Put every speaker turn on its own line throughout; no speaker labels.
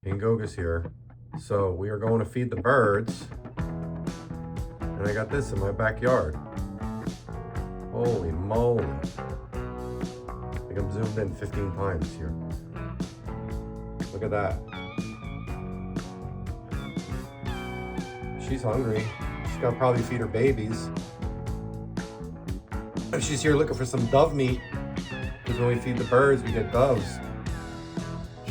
King Goga's here. So we are going to feed the birds. And I got this in my backyard. Holy moly. I think I'm zoomed in 15 times here. Look at that. She's hungry. She's gonna probably feed her babies. She's here looking for some dove meat. Because when we feed the birds, we get doves.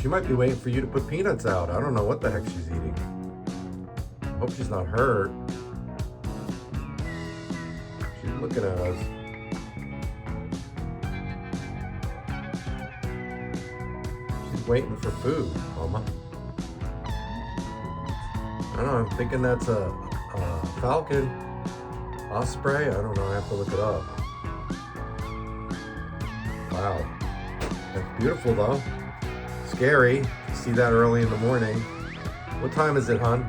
She might be waiting for you to put peanuts out. I don't know what the heck she's eating. I hope she's not hurt. She's looking at us. She's waiting for food, Mama. I don't know, I'm thinking that's a falcon. Osprey? I don't know, I have to look it up. Wow. That's beautiful though. Scary to see that early in the morning. What time is it, hon?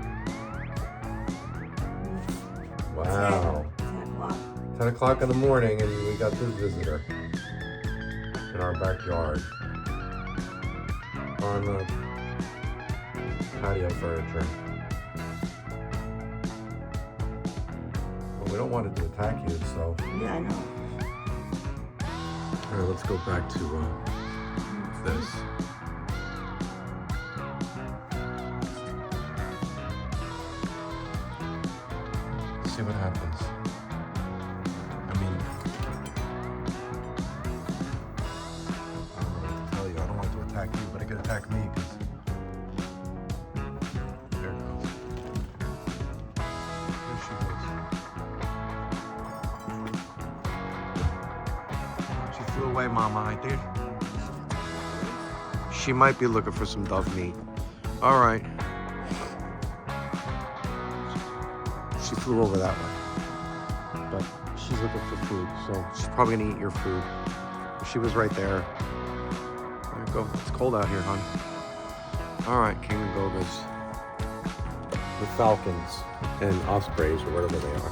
Wow. 10 o'clock in the morning and we got this visitor in our backyard on the patio furniture. Well, we don't want it to attack you, so.
Yeah, I know.
All right, let's go back to this. See what happens. I mean, I don't know what to tell you. I don't want it to attack you, but it could attack me because there it goes. There she goes. She flew away, Mama. I think she might be looking for some dove meat. All right. She flew over that way, but she's looking for food, so she's probably gonna eat your food. She was right there. All right, go. It's cold out here, hon. All right, King of Goga's. The falcons and ospreys, or whatever they are.